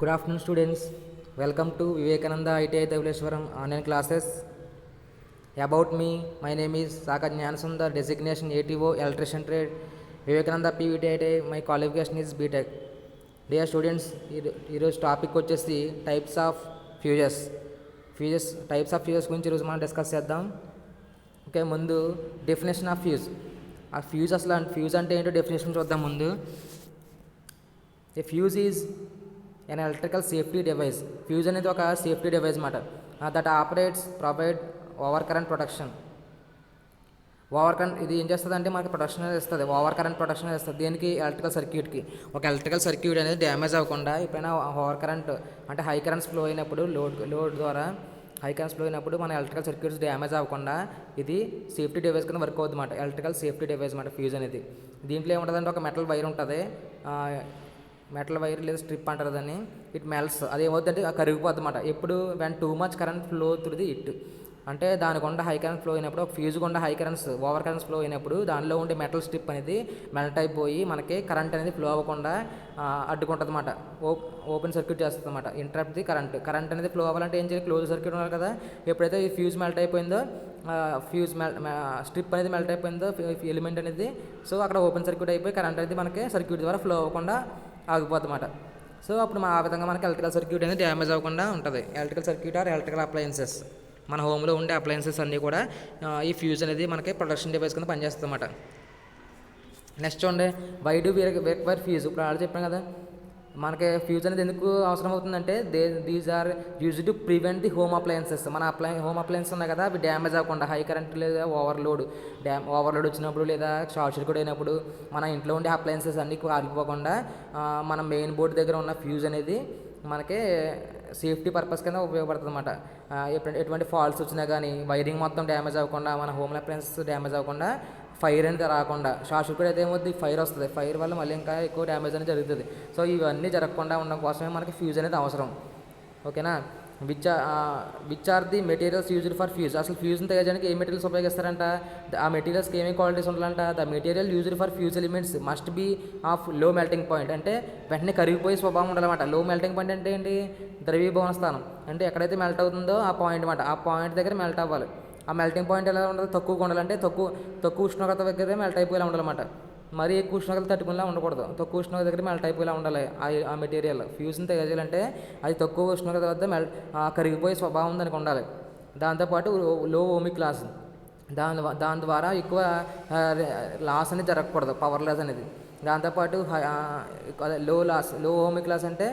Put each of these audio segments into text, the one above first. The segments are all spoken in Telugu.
Good afternoon, students. Welcome to Vivekananda ITI Dhavaleshwaram online classes. About me, my name is Sakat Jnanasundar, designation ATO, electrician trade, Vivekananda PVT ITI. My qualification is BTech. Dear students, ఈరోజు టాపిక్ వచ్చేసి టైప్స్ ఆఫ్ ఫ్యూజెస్ గురించి ఈరోజు మనం డిస్కస్ చేద్దాం. ఓకే, ముందు డెఫినేషన్ ఆఫ్ ఫ్యూజ్. ఆ ఫ్యూజ్ అంటే ఏంటో డెఫినేషన్ చూద్దాం. ముందు a fuse is an electrical safety device. Fuse అనేది ఒక సేఫ్టీ డివైస్ అన్నమాట. That operates provide over current protection. ఇది ఏం చేస్తుంది అంటే మనకి ప్రొటెక్షన్ ఇస్తుంది, ఓవర్ కరెంట్ ప్రొటెక్షన్ ఇస్తుంది. దేనికి? ఎలక్ట్రికల్ సర్క్యూట్కి. ఒక ఎలక్ట్రికల్ సర్క్యూట్ అనేది డ్యామేజ్ అవ్వకుండా ఎప్పుడైనా ఓవర్ కరెంట్ అంటే హై కరెంట్స్ ఫ్లో అయినప్పుడు లోడ్ ద్వారా హై కరెంట్స్ ఫ్లో అయినప్పుడు మన ఎలక్ట్రికల్ సర్క్యూట్స్ డ్యామేజ్ అవ్వకుండా ఇది సేఫ్టీ డివైస్ కింద వర్క్ అవుతుంది అన్నమాట. ఎలక్ట్రికల్ సేఫ్టీ డివైస్ అన్నమాట ఫ్యూజ్ అనేది. దీంట్లో ఏముంటుందంటే ఒక మెటల్ వైర్ ఉంటుంది, మెటల్ వైర్ లేదా స్ట్రిప్ అంటారు దాన్ని. ఇట్ మెల్స్. అది ఏమవుతుందంటే కరిగిపోద్ది అన్నమాట. ఎప్పుడు when too much current flow through the it అంటే దానికొండ హై కరెంట్ ఫ్లో అయినప్పుడు, ఒక ఫ్యూజ్ గుండా high currents over currents flow అయినప్పుడు దానిలో ఉండే మెటల్ స్ట్రిప్ అనేది మెల్ట్ అయిపోయి మనకి కరెంట్ అనేది ఫ్లో అవ్వకుండా అడ్డుకుంటుంది అన్నమాట. ఓపెన్ సర్క్యూట్ చేస్తుంది అన్నమాట. ఇంటరప్ట్ ది కరెంట్ అనేది ఫ్లో అవ్వాలంటే ఏం చేయాలి? క్లోజ్ సర్క్యూట్ ఉన్నారు కదా. ఎప్పుడైతే ఈ ఫ్యూజ్ మెల్ట్ అయిపోయిందో, స్ట్రిప్ అనేది మెల్ట్ అయిపోయిందో ఎలిమెంట్ అనేది, సో అక్కడ ఓపెన్ సర్క్యూట్ అయిపోయి కరెంట్ అనేది మనకి సర్క్యూట్ ద్వారా ఫ్లో అవ్వకుండా ఆగిపోతుంది అన్నమాట. సో అప్పుడు ఆ విధంగా మనకి ఎలక్ట్రికల్ సర్క్యూట్ అనేది డ్యామేజ్ అవ్వకుండా ఉంటుంది. Electrical circuit are electrical appliances, మన హోమ్లో ఉండే అప్లయన్సెస్ అన్నీ కూడా ఈ ఫ్యూజ్ అనేది మనకి ప్రొటెక్షన్ డివైస్ కింద పనిచేస్తుంది అన్నమాట. నెక్స్ట్ చూడండి, వై డూ రిక్వైర్ ఫ్యూజ్. ఇప్పుడు ఆల్రెడీ చెప్పాను కదా, మనకి ఫ్యూజ్ అనేది ఎందుకు అవసరం అవుతుందంటే these are use to prevent the home appliances. మన హోమ్ అప్లయన్సెస్ ఉన్నాయి కదా, అవి డ్యామేజ్ అవ్వకుండా హై కరెంట్ లేదా ఓవర్లోడ్ వచ్చినప్పుడు లేదా షార్ట్ సర్క్యూట్ అయినప్పుడు మన ఇంట్లో ఉండే అప్లయన్సెస్ అన్నీ కాలిపోకుండా మన మెయిన్ బోర్డు దగ్గర ఉన్న ఫ్యూజ్ అనేది మనకి సేఫ్టీ పర్పస్ కింద ఉపయోగపడుతుంది అన్నమాట. ఎటువంటి ఫాల్ట్స్ వచ్చినా కానీ వైరింగ్ మొత్తం డ్యామేజ్ అవ్వకుండా, మన హోమ్ అప్లయన్సెస్ డ్యామేజ్ అవ్వకుండా, ఫైర్ అనేది రాకుండా, షార్ట్ సర్క్యూట్ అయితే ఏమవుతుంది? ఫైర్ వస్తుంది. ఫైర్ వల్ల మళ్ళీ ఇంకా ఎక్కువ డ్యామేజ్ అనేది జరుగుతుంది. సో ఇవన్నీ జరగకుండా ఉండడం కోసమే మనకి ఫ్యూజ్ అనేది అవసరం. ఓకేనా? Which are the materials used for fuse. అసలు ఫ్యూజ్ని తయారు చేయడానికి ఏ మెటీరియల్స్ ఉపయోగిస్తారంట? ఆ మెటీరియల్స్కి ఏమేమి క్వాలిటీస్ ఉండాలంట? The material used for fuse elements must be of low melting point. అంటే వెంటనే కరిగిపోయే స్వభావం ఉండాలన్నమాట. లో మెల్టింగ్ పాయింట్ అంటే ఏంటి? ద్రవీభవన స్థానం. అంటే ఎక్కడైతే మెల్ట్ అవుతుందో ఆ పాయింట్ అన్నమాట. ఆ పాయింట్ దగ్గర మెల్ట్ అవ్వాలి. ఆ మెల్టింగ్ పాయింట్ ఎలా ఉండదు? తక్కువగా ఉండాలంటే తక్కువ ఉష్ణోగ్రత దగ్గర మెల్ట్ అయిపోయేలా ఉండాలన్నమాట. మరీ ఎక్కువ ఉష్ణోగ్రత తట్టుకునేలా ఉండకూడదు. తక్కువ ఉష్ణోగ్రత దగ్గర మెల్ట్ అయిపోయేలా ఉండాలి ఆ మెటీరియల్. ఫ్యూజ్ని తయారు చేయాలంటే అది తక్కువ ఉష్ణోగ్రత వద్ద కరిగిపోయే స్వభావం దానికి ఉండాలి. దాంతోపాటు లో ఓమిక్ లాస్, దాని ద్వారా ఎక్కువ లాస్ అనేది జరగకూడదు, పవర్ లాస్ అనేది. దాంతోపాటు లో ఓమిక్ లాస్ అంటే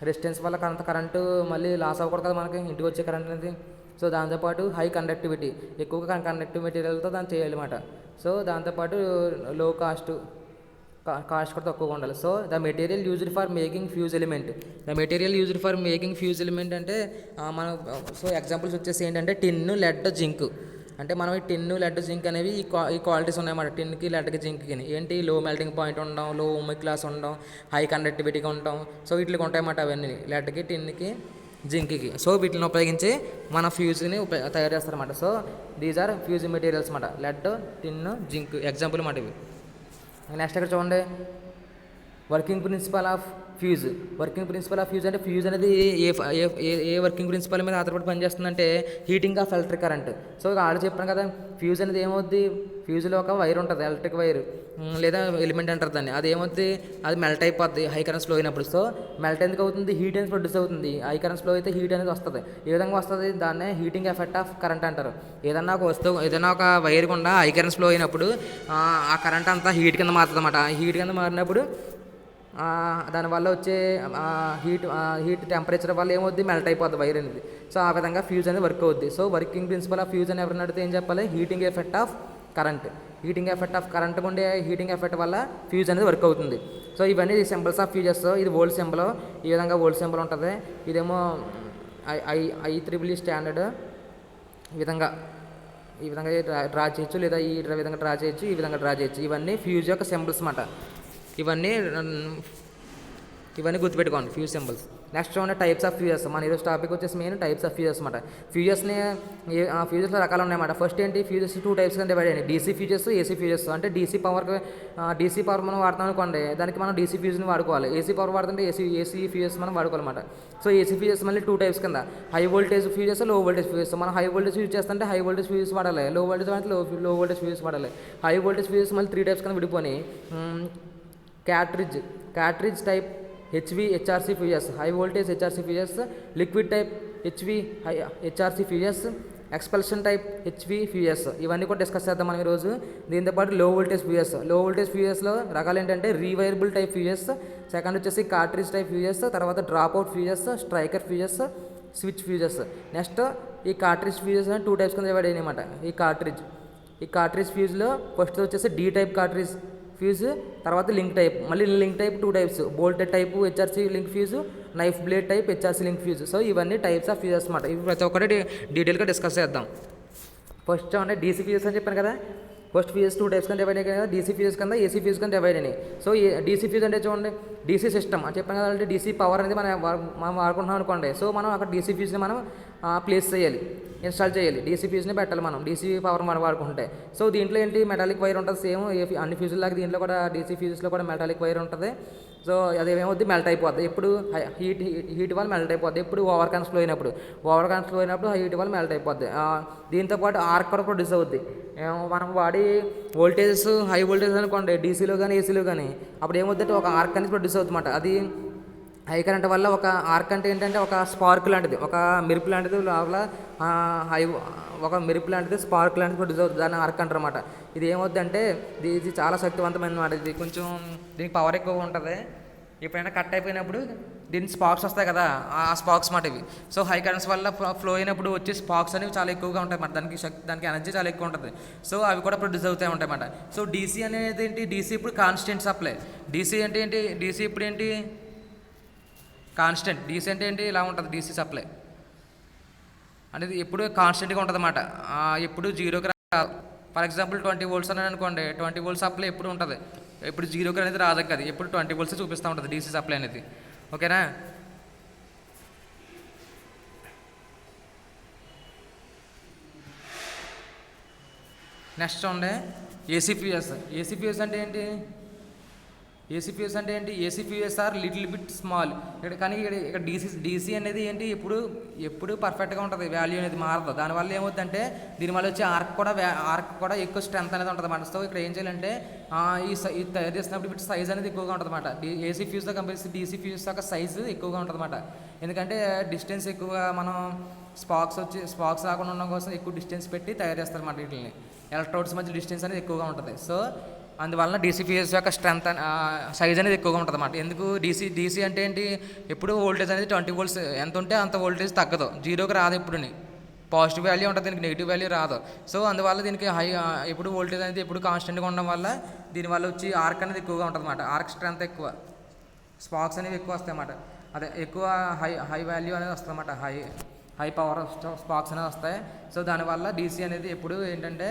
రెసిస్టెన్స్ వల్ల కరెంటు మళ్ళీ లాస్ అవ్వకూడదు కదా మనకి, ఇంటికి వచ్చే కరెంట్ అనేది. సో దాంతోపాటు హై కండక్టివిటీ, ఎక్కువగా కండక్టివ్ మెటీరియల్తో దాన్ని చేయాలన్నమాట. సో దాంతోపాటు లో కాస్ట్ కూడా తక్కువగా ఉండాలి. So the material used for making fuse element అంటే మనం సో ఎగ్జాంపుల్స్ వచ్చేసి ఏంటంటే టిన్ను, లెడ్, జింక్. అంటే మనం ఈ టిన్ను, లెడ్, జింక్ అనేవి ఈ క్వాలిటీస్ ఉన్నాయన్నమాట. టిన్కి, లెడ్కి, జింక్కి ఏంటి? లో మెల్టింగ్ పాయింట్ ఉండడం, లో ఓమిక్ క్లాస్ ఉండడం, హై కండక్టివిటీగా ఉండడం. సో వీటికి ఉంటాయన్నమాట అవన్నీ, లెడ్కి, టిన్కి, జింక్కి. సో వీటిని ఉపయోగించి మన ఫ్యూజ్ని తయారు చేస్తారన్నమాట. So these are fuse materials అన్నమాట. లెడ్, టిన్, జింక్ ఎగ్జాంపుల్ అన్నమాట ఇవి. నెక్స్ట్ ఇక్కడ చూడండి, వర్కింగ్ ప్రిన్సిపల్ ఆఫ్ ఫ్యూజ్ అంటే ఫ్యూజ్ అనేది ఏ వర్కింగ్ ప్రిన్సిపల్ మీద ఆధారపడి పనిచేస్తుందంటే heating of electric current. So already చెప్పాను కదా, ఫ్యూజ్ అనేది ఏమవుద్ది? ఫ్యూజ్లో ఒక వైర్ ఉంటుంది, ఎలక్ట్రిక్ వైర్ లేదా ఎలిమెంట్ అంటారు దాన్ని. అది ఏమవుద్ది? అది మెల్ట్ అయిపోద్ది హై కరెంట్స్ ఫ్లో అయినప్పుడు. సో మెల్ట్ ఎందుకు అవుతుంది? హీట్ అనేది ప్రొడ్యూస్ అవుతుంది. హై కరెంట్స్ ఫ్లో అయితే హీట్ అనేది వస్తుంది. ఏ విధంగా వస్తుంది? దాన్నే హీటింగ్ ఎఫెక్ట్ ఆఫ్ కరెంట్ అంటారు. ఏదైనా ఒక వైర్ గుండా హై కరెంట్స్ ఫ్లో అయినప్పుడు ఆ కరెంట్ అంతా హీట్ కింద మారుతుంది అన్నమాట. హీట్ కింద మారినప్పుడు దానివల్ల వచ్చే హీట్ టెంపరేచర్ వల్ల ఏమవుద్ది? మెల్ట్ అయిపోద్ది వైర్ అనేది. సో ఆ విధంగా ఫ్యూజ్ అనేది వర్క్ అవుద్ది. So working principle of fuse అని ఎవరైనా అడిగితే ఏం చెప్పాలి? హీటింగ్ ఎఫెక్ట్ ఆఫ్ కరెంట్ ఉండే హీటింగ్ ఎఫెక్ట్ వల్ల ఫ్యూజ్ అనేది వర్క్ అవుతుంది. సో ఇవన్నీ సింబల్స్ ఆఫ్ ఫ్యూజెస్. ఇది వోల్ట్ సింబల్. ఈ విధంగా వోల్ట్ సింబల్ ఉంటుంది. ఇదేమో IEEE స్టాండర్డ్. ఈ విధంగా డ్రా చేయొచ్చు, లేదా ఈ విధంగా డ్రా చేయొచ్చు, ఈ విధంగా డ్రా చేయొచ్చు. ఇవన్నీ ఫ్యూజ్ యొక్క సింబల్స్ అన్నమాట. ఇవన్నీ ఇవన్నీ గుర్తుపెట్టుకోండి ఫ్యూజ్ సింబల్స్. నెక్స్ట్ చూడండి టైప్స్ ఆఫ్ ఫ్యూజెస్. మన ఈరోజు టాపిక్ వచ్చేసి మెయిన్ టైప్స్ ఆఫ్ ఫ్యూజెస్ అనమాట. ఫ్యూజెస్ని ఫ్యూజెస్లో రకాలు ఉన్నాయన్నమాట. ఫస్ట్ ఏంటి, ఫ్యూజెస్ 2 టైప్స్ కింద డివైడ్ అయ్యాయి, డీసీ ఫ్యూజెస్, ఏసీ ఫ్యూజెస్. అంటే డీసీ పవర్ మనం వాడతాం అనుకోండి, దానికి మనం డీసీ ఫ్యూజ్ని వాడుకోవాలి. ఏసీ పవర్ వాడుతుంటే ఏసీ ఫ్యూజెస్ మనం వాడుకోవాలన్నమాట. సో ఏసీ ఫ్యూజెస్ మళ్ళీ 2 టైప్స్ కింద, high voltage fuses, low voltage fuses. మనం హై వోల్టేజ్ యూజ్ చేస్తుంటే హై వోల్టేజ్ ఫ్యూజెస్ వాడాలి, లో వోల్టేజ్ అంటే లో వోల్టేజ్ ఫ్యూజెస్ వాడాలి. హై వోల్టేజ్ ఫ్యూజెస్ మళ్ళీ 3 టైప్స్ కింద విడిపోయి cartridge type HV HRC fuses, high voltage HRC fuses, liquid type HV HRC fuses, expulsion type HV fuses. ఇవన్నీ కూడా డిస్కస్ చేద్దాం మనం ఈరోజు. దీంతోపాటు లో వోల్టేజ్ ఫ్యూజెస్లో రకాలు ఏంటంటే రీవైరబుల్ టైప్ ఫ్యూజెస్, సెకండ్ వచ్చేసి కార్ట్రిడ్జ్ టైప్ ఫ్యూజెస్, తర్వాత drop out fuses, striker fuses, switch fuses. Next ఈ కార్ట్రిడ్జ్ ఫ్యూజెస్ 2 టైప్స్ కింద డివైడ్ అయ్యాయి అనమాట. ఈ కార్ట్రిడ్జ్ ఫ్యూజ్లో ఫస్ట్ వచ్చేసి డి టైప్ కార్ట్రిడ్జ్ ఫ్యూజ్, తర్వాత లింక్ టైప్. మళ్ళీ link type 2 types, bolted type HRC link fuse, knife blade type HRC link fuse. So ఇవన్నీ టైప్స్ ఆఫ్ ఫ్యూజెస్ అనమాట. ఇవి ప్రతి ఒక్కటి డీటెయిల్గా డిస్కస్ చేద్దాం. ఫస్ట్ చూడండి డీసీ ఫ్యూజెస్ అని చెప్పాను కదా. ఫస్ట్ ఫ్యూజెస్ 2 టైప్స్ కింద డివైడ్ అయ్యాయి కదా, డీసీ ఫ్యూజెస్ కింద, ఏసీ ఫ్యూజ్ కింద డివైడ్ అయినాయి. సో డీసీ ఫ్యూజ్ అంటే చూడండి డీసీ సిస్టమ్ అని చెప్పాను కదా, అంటే డీసీ పవర్ అనేది మనం వాడుకుంటున్నాం అనుకోండి. సో మనం అక్కడ డీసీ ఫ్యూజ్ని మనం ప్లేస్ చేయాలి, ఇన్స్టాల్ చేయాలి, డీసీ ఫ్యూజ్ని పెట్టాలి మనం డీసీ పవర్ మనం వాడుకుంటే. సో దీంట్లో ఏంటి మెటాలిక్ వైర్ ఉంటుంది, సేమ్ అన్ని ఫ్యూజుల లాగా దీంట్లో కూడా డీసీ ఫ్యూజెస్లో కూడా మెటాలిక్ వైర్ ఉంటుంది. సో అదేమవుద్ది, మెల్ట్ అయిపోద్ది. ఎప్పుడు హీట్ వల్ల మెల్ట్ అయిపోద్ది. ఎప్పుడు ఓవర్ కరెంట్ ఫ్లో అయినప్పుడు హీట్ వల్ల మెల్ట్ అయిపోద్ది. దీంతోపాటు ఆర్క్ కూడా ప్రొడ్యూస్ అవుద్ది. మనం వాడి వోల్టేజెస్ హై వోల్టేజ్ అనుకోండి డీసీలో కానీ ఏసీలో కానీ, అప్పుడు ఏమవుద్దంటే ఒక ఆర్క్ అనేది ప్రొడ్యూస్ అవుతుంది అన్నమాట. అది హై కరెంట్ వల్ల ఒక ఆర్క్ అంటే ఏంటంటే ఒక స్పార్క్ లాంటిది, ఒక మెరుపు లాంటిది లోపల ఒక మెరుపు లాంటిది స్పార్క్ లాంటిది ప్రొడ్యూస్ అవుతుంది, దాన్ని ఆర్క్ అంటారు అన్నమాట. ఇది ఏమవుద్దంటే ఇది చాలా శక్తివంతమైన అన్నమాట. ఇది కొంచెం దీనికి పవర్ ఎక్కువ ఉంటుంది. ఎప్పుడైనా కట్ అయిపోయినప్పుడు దీనికి స్పార్క్స్ వస్తాయి కదా, ఆ స్పార్క్స్ మాట ఇవి. సో హై కరెంట్స్ వల్ల ఫ్లో అయినప్పుడు వచ్చే స్పార్క్స్ అనేవి చాలా ఎక్కువగా ఉంటాయి అన్నమాట. దానికి ఎనర్జీ చాలా ఎక్కువ ఉంటుంది. సో అవి కూడా ప్రొడ్యూస్ అవుతాయి ఉంటాయి అన్నమాట. సో డీసీ అనేది ఏంటి, డీసీ ఇప్పుడు కాన్స్టెంట్ సప్లై. డీసీ అంటే ఏంటి, డీసీ ఇప్పుడు ఏంటి కాన్స్టెంట్. డీసీ అంటే ఏంటి, ఇలా ఉంటుంది డీసీ సప్లై అనేది ఎప్పుడు కాన్స్టెంట్గా ఉంటుంది అన్నమాట. ఎప్పుడు జీరోకి రాదు. ఫర్ ఎగ్జాంపుల్ 20 volts అని అనుకోండి, 20 volts సప్లై ఎప్పుడు ఉంటుంది, ఎప్పుడు జీరోకి అనేది రాదు కదా, ఎప్పుడు 20 volts చూపిస్తూ ఉంటుంది డీసీ సప్లై అనేది. ఓకేనా. నెక్స్ట్ చూడండి ఏసీ ఫ్యూజెస్ అంటే ఏంటి, AC fuses are little bit small. ఇక్కడ డీసీ అనేది ఏంటి, ఎప్పుడు పర్ఫెక్ట్గా ఉంటుంది, వాల్యూ అనేది మారదు. దానివల్ల ఏమవుతుందంటే దీనివల్ల వచ్చే ఆర్క్ కూడా ఎక్కువ స్ట్రెంత్ అనేది ఉంటుంది అన్నమాట. సో ఇక్కడ ఏం చేయాలంటే ఈ తయారు చేసినప్పుడు ఇప్పుడు సైజ్ అనేది ఎక్కువగా ఉంటుంది అన్నమాట. ఏసీ ఫ్యూజ్తో కంపేర్ చేసి డీసీ ఫ్యూజ్ యొక్క సైజు ఎక్కువగా ఉంటుంది అన్నమాట. ఎందుకంటే డిస్టెన్స్ ఎక్కువగా మనం స్పార్క్స్ రాకుండా ఉండడం కోసం ఎక్కువ డిస్టెన్స్ పెట్టి తయారు చేస్తారు అన్నమాట. వీటిని ఎలక్ట్రోడ్స్ మధ్య డిస్టెన్స్ అనేది ఎక్కువగా ఉంటుంది. సో అందువలన డీసీ ఫ్యూజెస్ యొక్క స్ట్రెంత్ సైజ్ అనేది ఎక్కువగా ఉంటుంది అన్నమాట. ఎందుకు డీసీ అంటే ఏంటి, ఎప్పుడు వోల్టేజ్ అనేది 20 volts ఎంత ఉంటే అంత వోల్టేజ్ తగ్గదు, జీరోకి రాదు. ఎప్పుడుని పాజిటివ్ వాల్యూ ఉంటుంది, దీనికి నెగిటివ్ వాల్యూ రాదు. సో అందువల్ల దీనికి ఎప్పుడు వోల్టేజ్ అనేది ఎప్పుడు కాన్స్టెంట్గా ఉండడం వల్ల దీనివల్ల వచ్చి ఆర్క్ అనేది ఎక్కువగా ఉంటుంది అన్నమాట. ఆర్క్ స్ట్రెంత్ ఎక్కువ, స్పార్క్స్ అనేవి ఎక్కువ వస్తాయి అన్నమాట. అదే ఎక్కువ హై వాల్యూ అనేది వస్తుంది అన్నమాట. హై పవర్ స్పార్క్స్ అనేవి వస్తాయి. సో దానివల్ల డీసీ అనేది ఎప్పుడు ఏంటంటే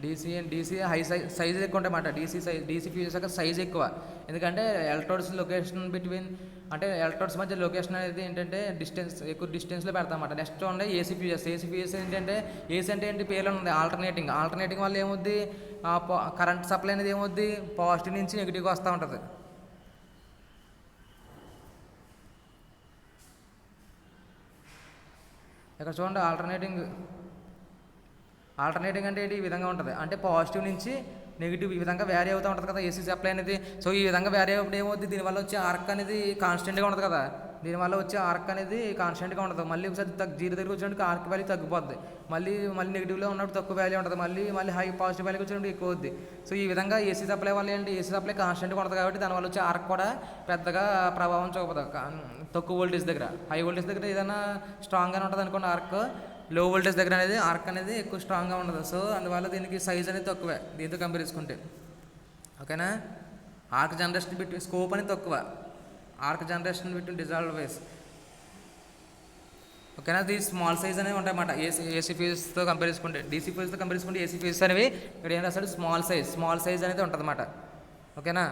డీసీ హై సైజ్ ఎక్కువ ఉంటాయి అన్నమాట. డీసీ ఫ్యూజెస్ యొక్క సైజ్ ఎక్కువ. ఎందుకంటే ఎలక్ట్రోడ్స్ లొకేషన్ అంటే ఎలక్ట్రోడ్స్ మధ్య లొకేషన్ అనేది ఏంటంటే ఎక్కువ డిస్టెన్స్లో పెడతాం అన్నమాట. నెక్స్ట్ ఉండే ఏసీ ఫ్యూజెస్ ఏంటంటే, ఏసీ అంటే ఏంటి పేర్లో ఉంది ఆల్టర్నేటింగ్ వల్ల ఏమవుద్ది, కరెంట్ సప్లై అనేది ఏమవుద్ది పాజిటివ్ నుంచి నెగిటివ్గా వస్తూ ఉంటుంది. ఇక్కడ చూడండి ఆల్టర్నేటింగ్ అంటే ఏంటి, ఈ విధంగా ఉంటుంది. అంటే పాజిటివ్ నుంచి నెగిటివ్ ఈ విధంగా వ్యారీ అవుతూ ఉంటుంది కదా ఏసీ సప్లై అనేది. సో ఈ విధంగా వ్యారీ అయినప్పుడు ఏమవుతుంది, దీనివల్ల వచ్చే ఆర్క్ అనేది కాన్స్టెంట్గా ఉంటుంది కదా, దీనివల్ల వచ్చే ఆర్క్ అనేది కాన్స్టెంట్గా ఉంటుంది. మళ్ళీ ఒకసారి జీరో దగ్గర వచ్చినప్పుడు ఆర్క్ వాల్యూ తగ్గిపోద్ది. మళ్ళీ నెగిటివ్లో ఉన్నప్పుడు తక్కువ వాల్యూ ఉంటుంది. మళ్ళీ హై పాజిటివ్ వాల్యూకి వచ్చినప్పుడు ఎక్కువ అవుద్ది. సో ఈ విధంగా ఏసీ సప్లై వల్ల ఏంటి, ఏసీ సప్లై కాన్స్టెంట్గా ఉంటుంది కాబట్టి దానివల్ల వచ్చే ఆర్క్ కూడా పెద్దగా ప్రభావం చూపదు. తక్కువ వోల్టేజ్ దగ్గర, హై వోల్టేజ్ దగ్గర ఏదైనా స్ట్రాంగ్గానే ఉంటుంది అనుకోండి ఆర్క్, లో వోల్టేజ్ దగ్గర అనేది ఆర్క్ అనేది ఎక్కువ స్ట్రాంగ్గా ఉండదు. సో అందువల్ల దీనికి సైజ్ అనేది తక్కువే దీంతో కంపేర్ చేసుకుంటే. ఓకేనా. ఆర్క్ జనరేషన్ బిట్వీన్ స్కోప్ అనేది తక్కువ, ఆర్క్ జనరేషన్ బిట్వీన్ డిజాల్వ్డ్ వేస్. ఓకేనా. ఇది స్మాల్ సైజ్ అనేవి ఉంటాయి అన్నమాట ఏసీ ఫ్యూజెస్తో కంపేర్ చేసుకుంటే. డీసీ ఫ్యూజ్తో కంపేర్ చేసుకుంటే ఏసీ ఫ్యూజెస్ అనేవి ఇక్కడ ఏం రాస్తాడు, స్మాల్ సైజ్ అనేది ఉంటుంది అన్నమాట. ఓకేనా.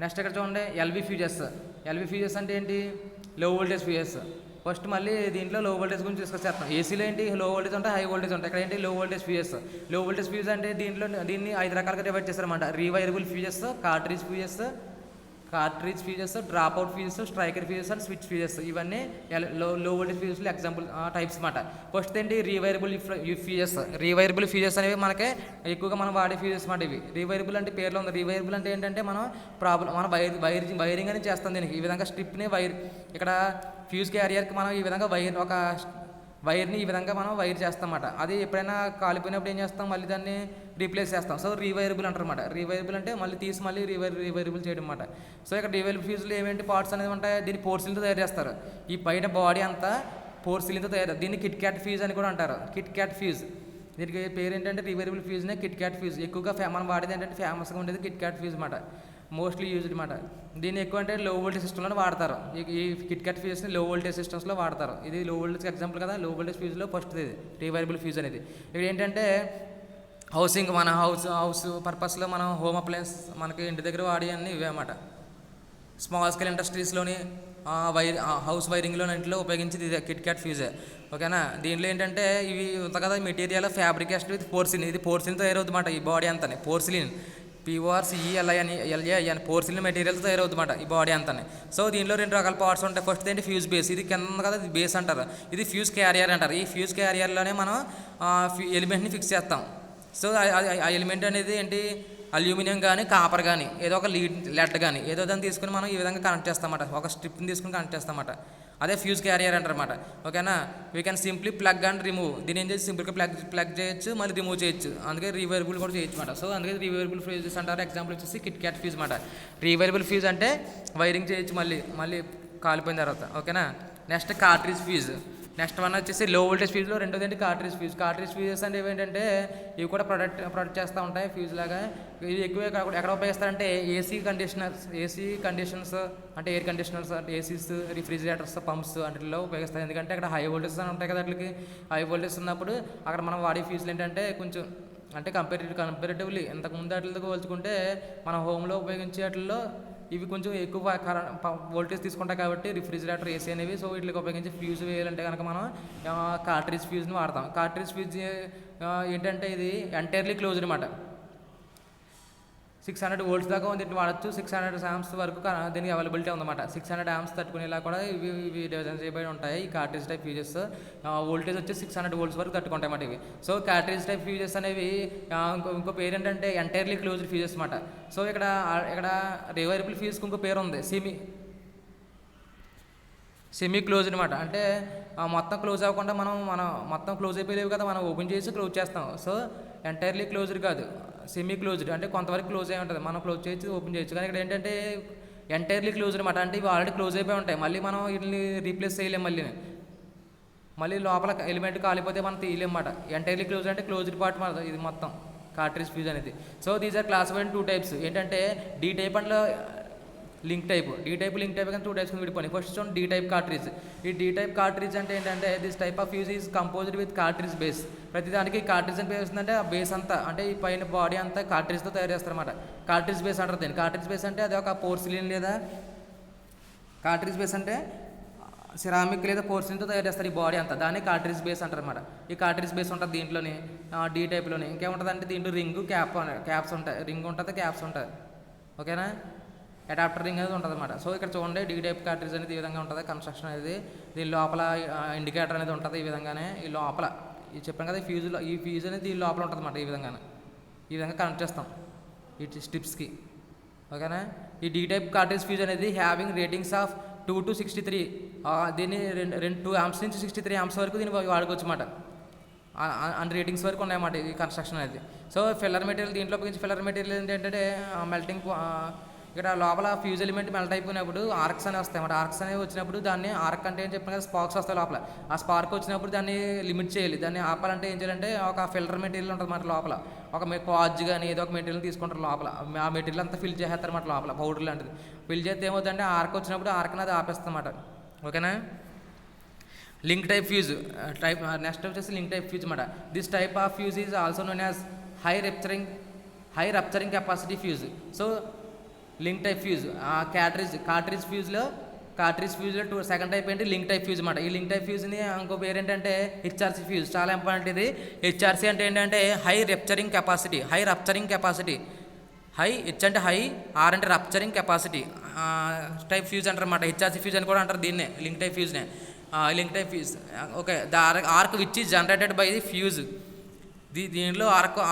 నెక్స్ట్ ఇక్కడ చూడండి ఎల్వి ఫ్యూజెస్. ఎల్వి ఫ్యూజెస్ అంటే ఏంటి? Low voltage fuses. ఫస్ట్ మళ్ళీ దీంట్లో లో వోల్టేజ్ గురించి డిస్కస్ చేస్తాం. ఏసీలో ఏంటి లో వోల్టేజ్ ఉంటాయి, హై వోల్టేజ్ ఉంటాయి. ఇక్కడ ఏంటి low voltage fuses. Low voltage fuse అంటే దీన్ని 5 రకాలుగా డివైడ్ చేస్తారన్నమాట. Rewirable fuses, cartridge fuses, drop out fuses, striker fuses and switch fuses. ఇవన్నీ లో వోల్టేజ్ ఫ్యూజెస్లో ఎగ్జాంపుల్ టైప్స్ అన్నమాట. ఫస్ట్ ఏంటి రీవైరబుల్ ఫ్యూజెస్. రీవైరబుల్ ఫ్యూజెస్ అనేవి మనకి ఎక్కువగా మనం వాడే ఫ్యూజెస్ అన్నమాట ఇవి. రీవైరబుల్ అంటే పేర్లో ఉంది. రీవైరబుల్ అంటే ఏంటంటే మనం మనం వైరింగ్ అని చేస్తాం దీనికి. ఈ విధంగా స్ట్రిప్ని ఇక్కడ ఫ్యూజ్ క్యారియర్కి మనం ఈ విధంగా వైర్ని ఈ విధంగా మనం వైర్ చేస్తామన్నమాట. అది ఎప్పుడైనా కాలిపోయినప్పుడు ఏం చేస్తాం, మళ్ళీ దాన్ని రీప్లేస్ చేస్తాం. సో రీవైరబుల్ అంటారు అన్నమాట. రీవైరబుల్ అంటే మళ్ళీ తీసి మళ్ళీ రీవైరబుల్ చేయడం అన్నమాట. సో ఇక్కడ రీవైరబుల్ ఫ్యూజ్లో ఏమేంటి పార్ట్స్ అనేది ఉంటాయి, దీన్ని పోర్సిలిన్తో తయారు చేస్తారు. ఈ పైన బాడీ అంతా పోర్సిలిన్తో తయారు. దీన్ని కిట్ క్యాట్ ఫ్యూజ్ అని కూడా అంటారు. Kit Kat fuse. దీనికి పేరు ఏంటంటే రీవైరబుల్ ఫ్యూజ్నే కిట్ క్యాట్ ఫ్యూజ్. ఎక్కువగా మనం వాడేది ఏంటంటే ఫేమస్గా ఉండేది కిట్ క్యాట్ ఫ్యూజ్ అన్నమాట. మోస్ట్లీ యూజ్డ్ అనమాట. దీన్ని ఎక్కువ అంటే లో వోల్టేజ్ సిస్టంలో వాడతారు. ఈ కిట్ క్యాట్ ఫ్యూజ్ని లో వోల్టేజ్ సిస్టమ్స్లో వాడతారు. ఇది లో వోల్టేజ్ ఎగ్జాంపుల్ కదా. లో వోల్టేజ్ ఫ్యూజ్లో ఫస్ట్ ఇది రీవైరబుల్ ఫ్యూజ్ అనేది. ఇక్కడ ఏంటంటే మన హౌస్ పర్పస్లో మనం హోమ్ అప్లయన్స్ మనకి ఇంటి దగ్గర వాడి అన్నీ ఇవే అన్నమాట. స్మాల్ స్కేల్ ఇండస్ట్రీస్లోని హౌస్ వైరింగ్లో ఉపయోగించేది ఇది కిట్ క్యాట్ ఫ్యూజే. ఓకేనా. దీంట్లో ఏంటంటే ఇవి ఉంటుంది కదా మెటీరియల్ ఫ్యాబ్రికేషన్ విత్ పోర్సిలిన్. ఇది పోర్సిలిన్తో తయారవుతుందన్నమాట. ఈ బాడీ అంతా పోర్సిలిన్, PORCELIN పోర్సిలిన్ మెటీరియల్తో తయారవుతుందన్నమాట ఈ బాడీ అంతా. సో దీనిలో 2 రకాల పార్ట్స్ ఉంటాయి. ఫస్ట్ ఏంటి ఫ్యూజ్ బేస్. ఇది కింద కదా, ఇది బేస్ అంటారు. ఇది ఫ్యూజ్ క్యారియర్ అంటారు. ఈ ఫ్యూజ్ క్యారియర్లోనే మనం ఎలిమెంట్ని ఫిక్స్ చేస్తాం. సో ఆ ఎలిమెంట్ అనేది ఏంటి, అల్యూమినియం కానీ కాపర్ కానీ ఏదో ఒక లెడ్ కానీ ఏదో దాన్ని తీసుకుని మనం ఈ విధంగా కనెక్ట్ చేస్తామన్నమాట. ఒక స్ట్రిప్ని తీసుకుని కనెక్ట్ చేస్తామన్నమాట. అదే ఫ్యూజ్ క్యారియర్ అంటారన్నమాట. ఓకేనా. We can simply plug and remove. దీని ఏం చేసి సింపుల్గా ప్లగ్ చేయొచ్చు, మళ్ళీ రిమూవ్ చేయొచ్చు. అందుకే రీవైరబుల్ కూడా చేయొచ్చు అన్నమాట. సో అందుకే రీవైరబుల్ ఫ్యూజెస్ అంటారు. ఎగ్జాంపుల్ వచ్చేసి కిట్ క్యాట్ ఫ్యూజ్ అన్నమాట. రీవైరబుల్ ఫ్యూజ్ అంటే వైరింగ్ చేయొచ్చు మళ్ళీ కాలిపోయిన తర్వాత. ఓకేనా. Next cartridge fuse. Next one వచ్చేసి లో వోల్టేజ్ ఫ్యూజ్లో రెండోది ఏంటి కార్ట్రిడ్జ్ ఫ్యూజ్. కార్ట్రిడ్జ్ ఫ్యూజెస్ అంటే ఏంటంటే ఇవి కూడా ప్రొడక్ట్ చేస్తూ ఉంటాయి ఫ్యూజ్ లాగా. ఇవి ఎక్కువ ఎక్కడ ఉపయోగిస్తారంటే ఏసీ కండిషన్స్ అంటే ఎయిర్ కండిషనర్స్ అంటే ఏసీస్, రిఫ్రిజిరేటర్స్, పంప్స్ వాటిల్లో ఉపయోగిస్తారు. ఎందుకంటే అక్కడ హై వోల్టేజ్ అని ఉంటాయి కదా. వాటికి హై వోల్టేజ్ ఉన్నప్పుడు అక్కడ మనం వాడే ఫ్యూజ్లు ఏంటంటే కొంచెం అంటే కంపారిటివ్లీ ఇంతకుముందు వాటితో పోల్చుకుంటే మన హోమ్లో ఉపయోగించే వాటిల్లో ఇవి కొంచెం ఎక్కువ వోల్టేజ్ తీసుకుంటాయి కాబట్టి రిఫ్రిజిరేటర్, ఏసీ అనేవి. సో వీటికి ఉపయోగించి ఫ్యూజ్ వేయాలంటే కనుక మనం కార్ట్రిడ్జ్ ఫ్యూజ్ని వాడతాం. కార్ట్రిడ్జ్ ఫ్యూజ్ ఏంటంటే ఇది ఎంటైర్లీ క్లోజ్డ్ అనమాట. 600 volts దాకా దీన్ని వాడచ్చు. 600 amps వరకు దీనికి అవైలబిలిటీ ఉందన్నమాట. 600 amps తట్టుకునేలా కూడా ఇవి డిజైన్ చేయబడి ఉంటాయి ఈ కార్ట్రిడ్జ్ టైప్ ఫ్యూజెస్. వోల్టేజ్ వచ్చి 600 volts వరకు తట్టుకుంటాయి అన్నమాట ఇవి. సో కార్ట్రిడ్జ్ టైప్ ఫ్యూజెస్ అనేవి ఇంకో పేరు ఏంటంటే ఎంటైర్లీ క్లోజ్డ్ ఫ్యూజెస్ అన్నమాట. సో ఇక్కడ రివైరబుల్ ఫ్యూజ్కి ఇంకో పేరు ఉంది, సెమీ క్లోజ్ అనమాట. అంటే మొత్తం క్లోజ్ అవ్వకుండా మనం మొత్తం క్లోజ్ అయిపోలేవు కదా, మనం ఓపెన్ చేసి క్లోజ్ చేస్తాం. సో ఎంటైర్లీ క్లోజ్డ్ కాదు, సెమీ క్లోజ్డ్. అంటే కొంతవరకు క్లోజ్ అయి ఉంటుంది, మనం క్లోజ్ చేయొచ్చు, ఓపెన్ చేయొచ్చు. కానీ ఇక్కడ ఏంటంటే ఎంటైర్లీ క్లోజ్డ్ అనమాట. అంటే ఇవి ఆల్రెడీ క్లోజ్ అయిపోయి ఉంటాయి, మళ్ళీ మనం వీటిని రీప్లేస్ చేయలేం. మళ్ళీ లోపల ఎలిమెంట్ కాలిపోతే మనం తీయలేం అన్నమాట. ఎంటైర్లీ క్లోజ్ అంటే క్లోజ్డ్ పార్ట్ ఇది మొత్తం కార్ట్రిడ్జ్ ఫ్యూజ్ అనేది. So these are classified 2 types. ఏంటంటే D type and link type. Link type కానీ 2 types విడిపోయి. First D type cartridge. ఈ డి టైప్ కార్ట్రిడ్జ్ అంటే ఏంటంటే this type of fuse is composed with cartridge base. ప్రతిదానికి కార్ట్రిడ్జ్ అని పేరు వస్తుందంటే ఆ బేస్ అంతా అంటే ఈ పైన బాడీ అంతా కార్ట్రిడ్జ్తో తయారు చేస్తారన్నమాట. కార్ట్రిడ్జ్ బేస్ అంటారు దీన్ని. కార్ట్రిడ్జ్ బేస్ అంటే అది ఒక పోర్సిలిన్ లేదా కార్ట్రిడ్జ్ బేస్ అంటే సిరామిక్ లేదా పోర్సిలిన్తో తయారు చేస్తారు ఈ బాడీ అంతా, దాన్ని కార్ట్రిడ్జ్ బేస్ అంటారు అనమాట. ఈ కార్ట్రిడ్జ్ బేస్ ఉంటుంది దీంట్లోని డి టైప్లోని. ఇంకేముంటుంది అంటే దీంట్లో రింగు క్యాప్స్ ఉంటాయి. రింగ్ ఉంటుంది, క్యాప్స్ ఉంటాయి. ఓకేనా. అడాప్టర్ రింగ్ అనేది ఉంటుంది అనమాట. సో ఇక్కడ చూడండి డి టైప్ కార్ట్రిడ్జ్ అనేది ఈ విధంగా ఉంటుంది కన్స్ట్రక్షన్ అనేది. దీని లోపల ఇండికేటర్ అనేది ఉంటుంది ఈ విధంగానే. ఈ లోపల చెప్పాను కదా ఈ ఫ్యూజ్ అనేది దీని లోపల ఉంటుంది అనమాట. ఈ విధంగా కనెక్ట్ చేస్తాం ఈ స్ట్రిప్స్కి. ఓకేనా. ఈ డి టైప్ కార్ట్రిడ్జ్ ఫ్యూజ్ అనేది హ్యావింగ్ రేటింగ్స్ ఆఫ్ 2 to 63. దీన్ని 2 amps నుంచి 63 amps వరకు దీన్ని వాడుకోవచ్చు అన్నమాట. అండ్ రేటింగ్స్ వరకు ఉన్నాయన్నమాట ఈ కన్స్ట్రక్షన్ అనేది. సో ఫిల్లర్ మెటీరియల్, దీంట్లో ఉపయోగించి ఫిల్లర్ మెటీరియల్ ఏంటంటే మెల్టింగ్. ఇక్కడ లోపల ఫ్యూజ్ ఎలిమెంట్ మెల్ట్ అయిపోయినప్పుడు ఆర్క్స్ అనేవి వస్తాయి అన్నమాట. ఆర్క్స్ అనేవి వచ్చినప్పుడు దాన్ని ఆర్క్ అంటే ఏం చెప్పిన కదా స్పార్క్స్ వస్తాయి లోపల. ఆ స్పార్క్ వచ్చినప్పుడు దాన్ని లిమిట్ చేయాలి. దాన్ని ఆపాలంటే ఏం చేయాలంటే ఒక ఫిల్టర్ మెటీరియల్ ఉంటుంది అన్నమాట లోపల. ఒక క్వాజ్ కానీ ఏదో ఒక మెటీరియల్ తీసుకుంటారు లోపల. ఆ మెటీరియల్ అంతా ఫిల్ చేసేస్తారు అన్నమాట లోపల, పౌడర్ లాంటిది. ఫిల్ చేస్తే ఏమవుతుందంటే ఆర్క్ వచ్చినప్పుడు ఆర్క్ అనేది ఆపేస్తుంది అన్నమాట. ఓకేనా. లింక్ టైప్ ఫ్యూజ్ నెక్స్ట్ వచ్చేసి లింక్ టైప్ ఫ్యూజ్ అన్నమాట. This type of fuse is also known as high rupturing capacity fuse. So link type fuse. Cartridge ఫ్యూజ్లో సెకండ్ టైప్ ఏంటి లింక్ టైప్ ఫ్యూజ్ అన్నమాట. ఈ లింక్ టైప్ ఫ్యూజ్ని ఇంకో పేరు ఏంటంటే హెచ్ఆర్సీ ఫ్యూజ్. చాలా ఇంపార్టెంట్ ఇది. హెచ్ఆర్సీ అంటే ఏంటంటే హై రప్చరింగ్ కెపాసిటీ. హెచ్ అంటే హై, ఆర్ అంటే రప్చరింగ్ కెపాసిటీ టైప్ ఫ్యూజ్ అంటారు అన్నమాట. హెచ్ఆర్సీ ఫ్యూజ్ అని కూడా అంటారు దీన్నే, లింక్ టైప్ ఫ్యూజ్నే. Link type fuse okay. The arc which is generated by the fuse. దీనిలో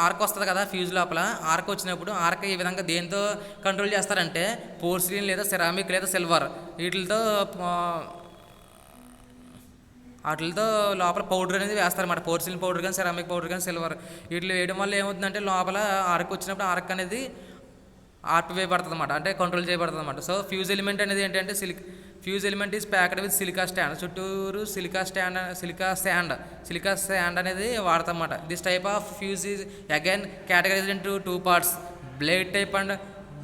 ఆర్క్ వస్తుంది కదా ఫ్యూజ్ లోపల. ఆర్క్ వచ్చినప్పుడు ఆర్క్ ఈ విధంగా దేంతో కంట్రోల్ చేస్తారంటే పోర్సిలిన్ లేదా సెరామిక్ లేదా సిల్వర్ వాటితో లోపల పౌడర్ అనేది వేస్తారన్నమాట. పోర్సిలిన్ పౌడర్ కానీ సెరామిక్ పౌడర్ కానీ సిల్వర్ వీటిలో వేయడం వల్ల ఏమవుతుందంటే లోపల ఆర్క్ వచ్చినప్పుడు ఆర్క్ అనేది ఆర్పివేయబడుతుంది అన్నమాట, అంటే కంట్రోల్ చేయబడుతుంది అన్నమాట. సో ఫ్యూజ్ ఎలిమెంట్ అనేది ఏంటంటే fuse element is packed with silica stand. చుట్టూరు సిలికా స్టాండ్ అనేది వాడతాం అన్నమాట. This type of fuse is again categorised into 2 parts, blade type and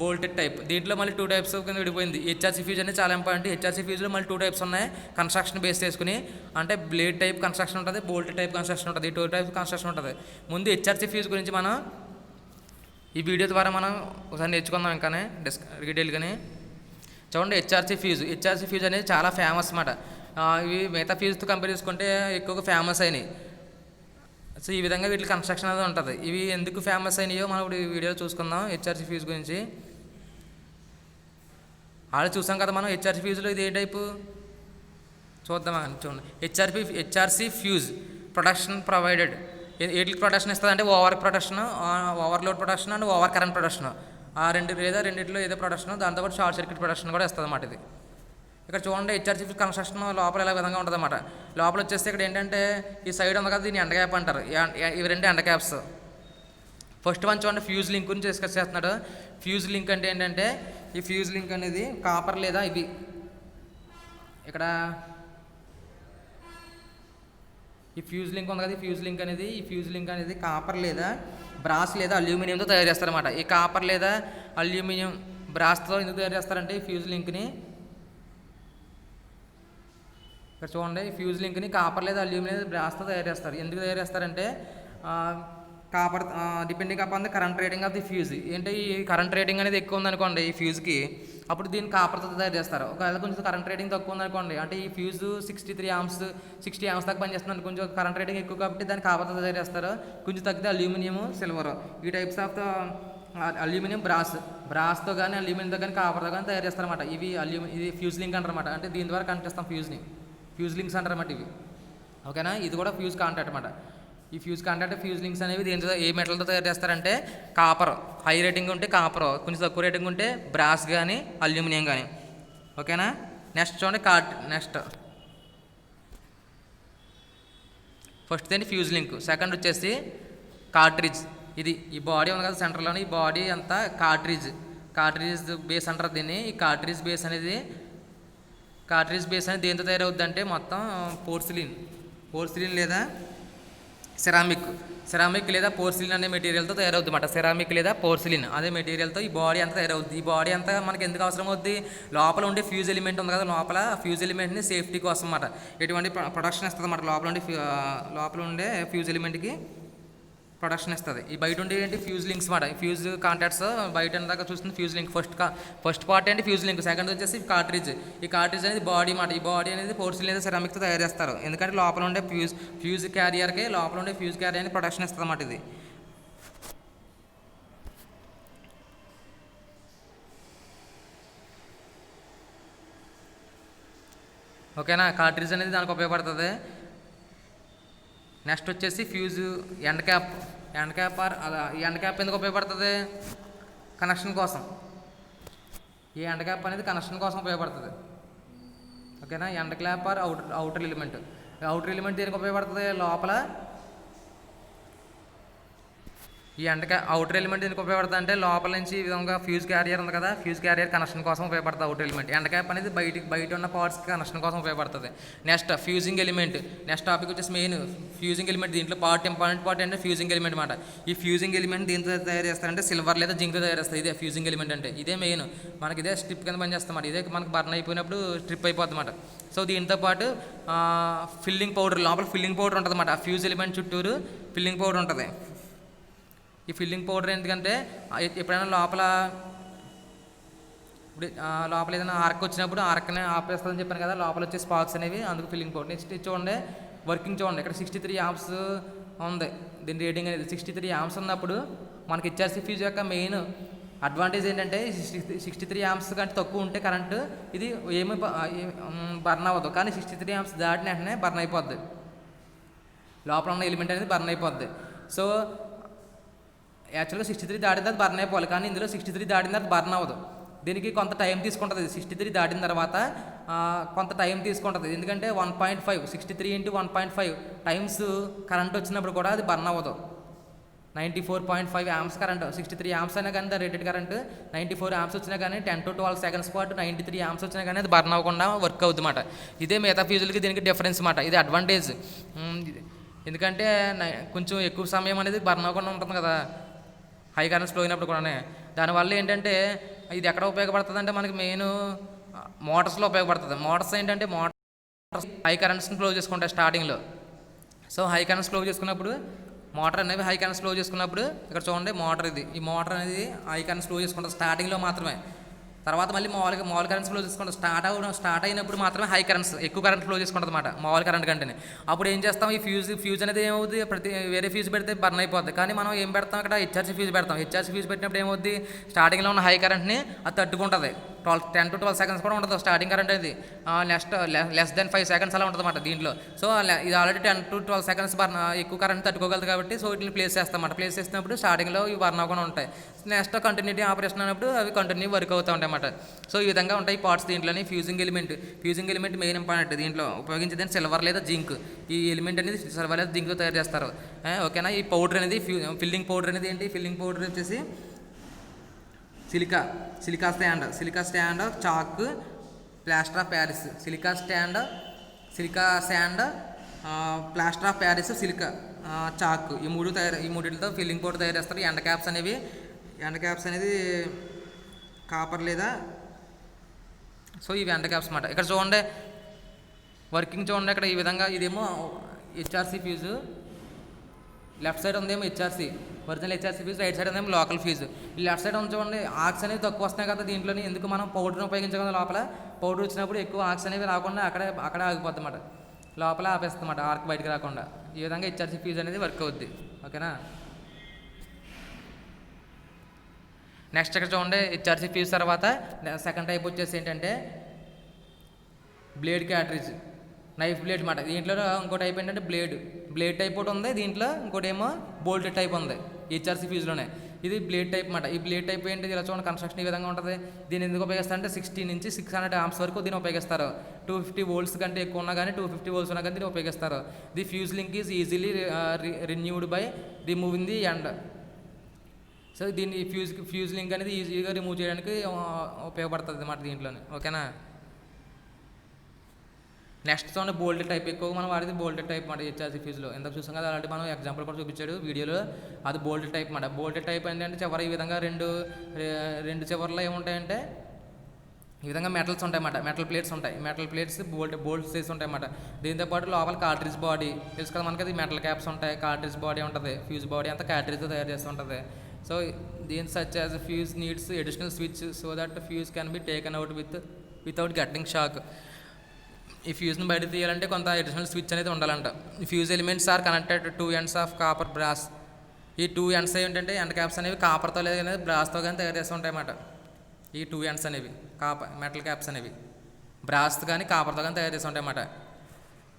bolted type. దీంట్లో మళ్ళీ 2 types కింద విడిపోయింది. హెచ్ఆర్సీ ఫ్యూజ్ అనేది చాలా ఇంపార్టెంట్. హెచ్ఆర్సీ ఫ్యూజ్లో మళ్ళీ 2 types ఉన్నాయి కన్స్ట్రక్షన్ బేస్ చేసుకుని. అంటే బ్లేడ్ టైప్ కన్స్ట్రక్షన్ ఉంటుంది, బోల్టెడ్ టైప్ కన్స్ట్రక్షన్ ఉంటుంది. ఈ 2 types కన్స్ట్రక్షన్ ఉంటుంది. ముందు హెచ్ఆర్సీ ఫ్యూజ్ గురించి మనం ఈ వీడియో ద్వారా మనం ఒకసారి నేర్చుకుందాం ఇంకానే డీటెయిల్గానే. చూడండి హెచ్ఆర్సీ ఫ్యూజ్ అనేది చాలా ఫేమస్ అన్నమాట. ఇవి మిగతా ఫ్యూజ్తో కంపేర్ చేసుకుంటే ఎక్కువగా ఫేమస్ అయినాయి. సో ఈ విధంగా వీటి కన్స్ట్రక్షన్ అనేది ఉంటుంది. ఇవి ఎందుకు ఫేమస్ అయినాయో మనం ఇప్పుడు ఈ వీడియోలో చూసుకుందాం హెచ్ఆర్సీ ఫ్యూజ్ గురించి. ఆల్రెడీ చూసాం కదా మనం హెచ్ఆర్సీ ఫ్యూజ్లో ఇది ఏ టైపు చూద్దాం. చూడండి హెచ్ఆర్సీ ఫ్యూజ్ ప్రొడక్షన్ ప్రొవైడెడ్. ఎట్లకి ప్రొడక్షన్ ఇస్తుంది అంటే overload production and over current production. ఆ రెండిట్లో ఏదో ప్రొడక్షన్, దాంతోపాటు షార్ట్ సర్క్యూట్ ప్రొడక్షన్ కూడా ఇస్తుంది అన్నమాట ఇది. ఇక్కడ చూడండి హెచ్ఆర్సీ ఫ్యూజ్ కన్స్ట్రక్షన్ లోపల ఇలా విధంగా ఉంటుంది అన్నమాట. లోపల వచ్చేస్తే ఇక్కడ ఏంటంటే ఈ సైడ్ ఉంది కదా దీన్ని ఎండ క్యాప్ అంటారు. ఇవి 2 ఎండ క్యాప్స్. ఫస్ట్ వన్ చూడండి ఫ్యూజ్ లింక్ గురించి డిస్కస్ చేస్తున్నాడు. ఫ్యూజ్ లింక్ అంటే ఏంటంటే ఈ ఫ్యూజ్ లింక్ అనేది కాపర్ లేదా ఇవి ఇక్కడ ఈ ఫ్యూజ్ లింక్ ఉంది కదా, ఈ ఫ్యూజ్ లింక్ అనేది కాపర్ లేదా బ్రాస్ లేదా అల్యూమినియంతో తయారు చేస్తారన్నమాట. ఈ కాపర్ లేదా అల్యూమినియం బ్రాస్తో ఎందుకు తయారు చేస్తారంటే ఈ ఫ్యూజ్ లింక్ని ఇక్కడ చూడండి. ఈ ఫ్యూజ్ లింక్ని కాపర్ లేదా అల్యూమినియం బ్రాస్తో తయారు చేస్తారు. ఎందుకు తయారు చేస్తారంటే copper depending upon the current rating of the fuse. ఏంటి ఈ కరెంట్ రేటింగ్ అనేది ఎక్కువ ఉందనుకోండి ఈ ఫ్యూజ్కి, అప్పుడు దీన్ని కాపర్తో తయారు చేస్తారు. ఒకవేళ కొంచెం కరెంట్ రేటింగ్ తక్కువ ఉందనుకోండి, అంటే ఈ ఫ్యూజ్ 60 amps దాకా పనిచేస్తుంది, కొంచెం కరెంట్ రేటింగ్ ఎక్కువ కాబట్టి దాన్ని కాపర్తో తయారు చేస్తారు. కొంచెం తగ్గితే అల్యూమినియం, సిల్వర్ ఈ టైప్స్ ఆఫ్ అల్యూమినియం బ్రాస్తో కానీ అల్యూమినియంతో కానీ కాపర్తో కానీ తయారు చేస్తారన్నమాట. ఇది ఫ్యూజ్ లింక్ అంటారన్నమాట. అంటే దీని ద్వారా కనెక్ట్ చేస్తాం ఫ్యూజ్ లింక్స్ అంటారన్నమాట ఇవి. ఓకేనా, ఇది కూడా ఫ్యూజ్ కాంటాక్ట్ అన్నమాట. ఈ ఫ్యూజ్ లింక్స్ అనేవి దేంతో ఏ మెటల్తో తయారు చేస్తారంటే కాపర్, హై రేటింగ్ ఉంటే కాపర్, కొంచెం తక్కువ రేటింగ్ ఉంటే బ్రాస్ కానీ అల్యూమినియం కానీ. ఓకేనా, నెక్స్ట్ చూడండి ఫస్ట్ ఏంటి ఫ్యూజ్ లింక్. సెకండ్ వచ్చేసి కార్ట్రిడ్జ్. ఈ బాడీ ఉంది కదా సెంటర్లోని, ఈ బాడీ అంతా కార్ట్రిడ్జ్ బేస్ అంటారు దీన్ని. ఈ కార్ట్రిడ్జ్ బేస్ అనేది దేంతో తయారవుద్ది అంటే మొత్తం పోర్సిలిన్ లేదా సెరామిక్ లేదా పోర్సిలిన్ అనే మెటీరియల్తో తయారవుద్ది అన్నమాట. సెరామిక్ లేదా పోర్సిలిన్ అదే మెటీరియల్తో ఈ బాడీ అంతా తయారవుద్ది. ఈ బాడీ అంతా మనకి ఎందుకు అవసరం అవుద్ది, లోపల ఉండే ఫ్యూజ్ ఎలిమెంట్ ఉంది కదా, లోపల ఫ్యూజ్ ఎలిమెంట్ని సేఫ్టీ కోసం అన్నమాట. ఎటువంటి ప్రొడక్షన్ ఇస్తుంది అన్నమాట. లోపల ఉండే ఫ్యూజ్ ఎలిమెంట్కి ప్రొడక్షన్ ఇస్తుంది. ఈ బయట ఉండే ఏంటి ఫ్యూజ్ లింక్స్ మాట. ఫ్యూజ్ కాంటాక్ట్స్ బయట దాకా చూస్తుంది ఫ్యూజ్ లింక్. ఫస్ట్ పార్ట్ ఏంటి ఫ్యూజ్ లింక్. సెకండ్ వచ్చేసి కార్ట్రిడ్జ్. ఈ కార్ట్రిడ్జ్ అనేది బాడీ మాట. ఈ బాడీ అనేది పోర్సిలిన్ లేదా సెరామిక్తో తయారు చేస్తారు. ఎందుకంటే లోపల ఉండే ఫ్యూజ్ క్యారియర్ని ప్రొడక్షన్ ఇస్తుంది అన్నమాట ఇది. ఓకేనా, కార్ట్రిడ్జ్ అనేది దానికి ఉపయోగపడుతుంది. నెక్స్ట్ వచ్చేసి ఫ్యూజ్ ఎండ్ క్యాప్. ఈ ఎండ్ క్యాప్ ఎందుకు ఉపయోగపడుతుంది, కనెక్షన్ కోసం. ఈ ఎండ్ క్యాప్ అనేది కనెక్షన్ కోసం ఉపయోగపడుతుంది. ఓకేనా, end cap or outer element. Outer element దేనికి ఉపయోగపడుతుంది, లోపల ఈ అవుటర్ ఎలిమెంట్ ఎందుకు ఉపయోగపడుతుంది అంటే లోపల నుంచి ఈ విధంగా ఫ్యూజ్ క్యారియర్ ఉంది కదా, ఫ్యూజ్ క్యారియర్ కనెక్షన్ కోసం ఉపయోగపడుతుంది అవుటర్ ఎలిమెంట్. ఎండ్ క్యాప్ అనేది బయట ఉన్న పార్ట్స్కి కనెక్షన్ కోసం ఉపయోగపడుతుంది. Next fusing element. Next topic వచ్చేసి మెయిన్ ఫ్యూజింగ్ ఎలిమెంట్. దీంట్లో ఇంపార్టెంట్ పార్ట్ అంటే ఫ్యూజింగ్ ఎలిమెంట్ అనమాట. ఈ ఫ్యూజింగ్ ఎలిమెంట్ దీంతో తయారు చేస్తారంటే సిల్వర్ లేదా జింక్తో తయారు చేస్తారు. ఇదే ఫ్యూజింగ్ ఎలిమెంట్ అంటే ఇదే మెయిన్ మనకి. ఇదే స్ట్రిప్ కింద పనిచేస్తాం. ఇదే మనకు బర్న్ అయిపోయినప్పుడు స్ట్రిప్ అయిపోతుంది అన్నమాట. సో దీంతో పాటు ఫిల్లింగ్ పౌడర్, లోపల ఫిల్లింగ్ పౌడర్ ఉంటుంది అన్నమాట. ఆ ఫ్యూజ్ ఎలిమెంట్ చుట్టూరు ఫిల్లింగ్ పౌడర్ ఉంటుంది. ఈ ఫిల్లింగ్ పౌడర్ ఎందుకంటే ఎప్పుడైనా లోపల ఇప్పుడు లోపల ఏదైనా ఆర్క్ వచ్చినప్పుడు ఆర్క్ని ఆపేస్తుందని చెప్పాను కదా, లోపల వచ్చే స్పార్క్స్ అనేవి, అందుకు ఫిల్లింగ్ పోర్ట్. నెక్స్ట్ చూడండి వర్కింగ్ చూడండి, ఇక్కడ 63 ఆంప్స్ ఉంది దీని రేటింగ్ అనేది. 63 ఆంప్స్ ఉన్నప్పుడు మనకి హెచ్ఆర్సీ ఫ్యూజ్ యొక్క మెయిన్ అడ్వాంటేజ్ ఏంటంటే 63 ఆంప్స్ కంటే తక్కువ ఉంటే కరెంటు ఇది ఏమి బర్న్ అవ్వదు, కానీ 63 ఆంప్స్ దాటిన వెంటనే బర్న్ అయిపోద్ది, లోపల ఉన్న ఎలిమెంట్ అనేది బర్న్ అయిపోద్ది. సో యాక్చువల్గా 63 దాటిన తర్వాత బర్న్ అయిపోవాలి, కానీ ఇందులో 63 దాటిన తర్వాత బర్న్ అవ్వదు. దీనికి కొంత టైం తీసుకుంటుంది. 63 దాటిన తర్వాత కొంత టైం తీసుకుంటుంది, ఎందుకంటే 1.5 63 × 1.5 టైమ్స్ కరెంట్ వచ్చినప్పుడు కూడా అది బర్న్ అవ్వదు. 94.5 ఆంప్స్ కరెంట్, 63 ఆంప్స్ అయినా కానీ రేటెడ్ కరెంట్ 94 ఆంప్స్ వచ్చినా కానీ 10 to 12 సెకండ్స్ పాటు 93 ఆంప్స్ వచ్చినా కానీ అది బర్న్ అవ్వకుండా వర్క్ అవుతుంది అన్నమాట. ఇదే మిగతా ఫ్యూజులకి దీనికి డిఫరెన్స్ అన్నమాట. ఇది అడ్వాంటేజ్, ఎందుకంటే కొంచెం ఎక్కువ సమయం అనేది బర్న్ అవ్వకుండా ఉంటుంది కదా హై కరెంట్స్ ఫ్లో అయినప్పుడు కూడా. దానివల్ల ఏంటంటే ఇది ఎక్కడ ఉపయోగపడుతుంది అంటే మనకి మెయిన్ మోటార్స్లో ఉపయోగపడుతుంది. మోటార్స్ ఏంటంటే మోటార్స్ హై కరెంట్స్ని ఫ్లో చేసుకుంటాయి స్టార్టింగ్లో. సో హై కరెంట్స్ ఫ్లో చేసుకున్నప్పుడు మోటార్ అనేవి హై కరెంట్స్ ఫ్లో చేసుకున్నప్పుడు ఇక్కడ చూడండి మోటార్ ఇది, ఈ మోటార్ అనేది హై కరెంట్స్ ఫ్లో చేసుకుంటుంది స్టార్టింగ్లో మాత్రమే. తర్వాత మళ్ళీ మామూలు కరెంట్స్ ఫ్లో చేసుకుంటుంది. స్టార్ట్ అయినప్పుడు మాత్రమే హై కరెంట్స్ ఎక్కువ కరెంట్ ఫ్లో చేసుకుంటుంది అన్నమాట మామూలు కరెంట్ కంటే. అప్పుడు ఏం చేస్తాం, ఈ ఫ్యూజ్ అనేది ఏమవుతుంది, వేరే ఫ్యూజ్ పెడితే బర్న్ అయిపోద్ది. కానీ మనం ఏం పెడతాం, ఇక్కడ హెచ్ఆర్సీ ఫ్యూజ్ పెడతాం. హెచ్ఆర్సీ ఫ్యూజ్ పెట్టినప్పుడు ఏమవుద్ది, స్టార్టింగ్లో ఉన్న హై కరెంట్ని అది తట్టుకుంటుంది. 10 to 12 సెకండ్స్ కూడా ఉంటుంది స్టార్టింగ్ కరెంట్ అనేది. నెక్స్ట్ లెస్ దెన్ 5 సెకండ్స్ అలా ఉంటుంది అన్నమాట దీంట్లో. సో ఇది ఆల్రెడీ 10 to 12 సెకండ్స్ బర్న్ ఎక్కువ కరెంట్ తట్టుకోగలదు కాబట్టి సో వీటిని ప్లేస్ చేస్తాం అన్నమాట. ప్లేస్ చేసినప్పుడు స్టార్టింగ్లో ఇవి బర్న్ అవ్వకుండా ఉంటాయి. నెక్స్ట్ కంటిన్యూటీ ఆపరేషన్ అయినప్పుడు అవి కంటిన్యూ వర్క్ అవుతూ ఉంటాయి అన్నమాట. సో ఈ విధంగా ఉంటాయి పార్ట్స్ దీంట్లోని. Fusing element main important. దీంట్లో ఉపయోగించేది సిల్వర్ లేదా జింక్. ఈ ఎలిమెంట్ అనేది సిల్వర్ లేదా జింక్తో తయారు చేస్తారు, ఓకేనా. ఈ పౌడర్ అనేది ఫిల్లింగ్ పౌడర్ అనేది ఏంటి, ఫిల్లింగ్ పౌడర్ వచ్చేసి silica stand, chalk, plaster of Paris. Silica sand, plaster of Paris, silica, chalk, ఈ మూడిటితో ఫిల్లింగ్ పౌడర్ తయారు చేస్తారు. ఎండ క్యాప్స్ అనేది కాపర్ లేదా సో ఇవి ఎండ క్యాప్స్ అన్నమాట. ఇక్కడ చూడండి వర్కింగ్ చూడండి, ఇక్కడ ఈ విధంగా ఇదేమో హెచ్ఆర్సీ ఫ్యూజు, లెఫ్ట్ సైడ్ ఉందేమో HRC original HRC fuse, right side ఉందేమో లోకల్ ఫ్యూజ్. ఈ లెఫ్ట్ సైడ్ ఉంది చూడండి, ఆర్క్స్ అనేవి తక్కువ వస్తున్నాయి కదా దీంట్లోని, ఎందుకు మనం పౌడర్ని ఉపయోగించకుండా లోపల పౌడర్ వచ్చినప్పుడు ఎక్కువ ఆర్క్స్ అనేవి రాకుండా అక్కడే ఆగిపోద్ది అన్నమాట, లోపల ఆపేస్తుంది ఆర్క్ బయటకు రాకుండా. ఈ విధంగా హెచ్ఆర్సీ ఫ్యూజ్ అనేది వర్క్ అవుద్ది, ఓకేనా. నెక్స్ట్ ఇక్కడ చూడండి హెచ్ఆర్సీ ఫ్యూజ్ తర్వాత సెకండ్ టైప్ వచ్చేసి ఏంటంటే బ్లేడ్ క్యాట్రిజ్, నైఫ్ బ్లేడ్ అన్నమాట. దీంట్లో ఇంకో టైప్ ఏంటంటే బ్లేడ్ టైప్ ఒకటి ఉంది, దీంట్లో ఇంకోటి ఏమో బోల్ట్ టైప్ ఉంది హెచ్ఆర్సీ ఫ్యూజ్లోనే. ఇది బ్లేడ్ టైప్ అన్నమాట. ఈ బ్లేడ్ టైప్ ఏంటి, ఇలా చూడండి కన్స్ట్రక్షన్ ఈ విధంగా ఉంటుంది. దీన్ని ఎందుకు ఉపయోగిస్తారంటే 60 నుంచి 600 ఆంప్స్ వరకు దీన్ని ఉపయోగిస్తారు. 250 volts కంటే ఎక్కువ ఉన్నా కానీ 250 volts ఉన్నా కానీ దీన్ని ఉపయోగిస్తారు. The fuse link is easily renewed by removing the end. So దీన్ని ఫ్యూజ్ లింక్ అనేది ఈజీగా రిమూవ్ చేయడానికి ఉపయోగపడుతుంది అన్నమాట దీంట్లోనే, ఓకేనా. నెక్స్ట్ చూడండి బోల్టెడ్ టైప్, ఎక్కువగా మనం వాడేది బోల్టెడ్ టైప్ మాట హెచ్ఆర్సీ ఫ్యూజ్లో. ఎంత చూసాం కదా అలాంటి మనం ఎగ్జాంపుల్ కూడా చూపించాడు వీడియోలో, అది బోల్టెడ్ టైప్ మాట. బోల్టెడ్ టైప్ ఏంటంటే చివరి ఈ విధంగా రెండు చివర్లో ఏముంటాయంటే ఈ విధంగా మెటల్స్ ఉంటాయన్నమాట, మెటల్ ప్లేట్స్ బోల్ట్స్ చేసి ఉంటాయన్నమాట. దీంతోపాటు లోపల కార్ట్రిడ్జ్ బాడీ తెలుసు కదా మనకి, అది మెటల్ క్యాప్స్ ఉంటాయి, కార్ట్రిడ్జ్ బాడీ ఉంటుంది, ఫ్యూజ్ బాడీ అంతా కార్ట్రిడ్జ్తో తయారు చేస్తూ ఉంటుంది. సో దీని such as fuse needs additional switch so that fuse can be taken out without getting shock. ఈ ఫ్యూజ్ని బయట తీయాలంటే కొంత అడిషనల్ స్విచ్ అనేది ఉండాలంట. ఈ fuse elements are connected 2 ends of copper brass. ఈ 2 ends ఏంటంటే ఎండ్ క్యాప్స్ అనేవి కాపర్తో లేదు అనేది బ్రాస్తో కానీ తయారు చేస్తూ ఉంటాయి అన్నమాట. ఈ 2 ends అనేవి మెటల్ క్యాప్స్ అనేవి బ్రాస్ కానీ కాపర్తో కానీ తయారు చేస్తూ ఉంటాయి అన్నమాట,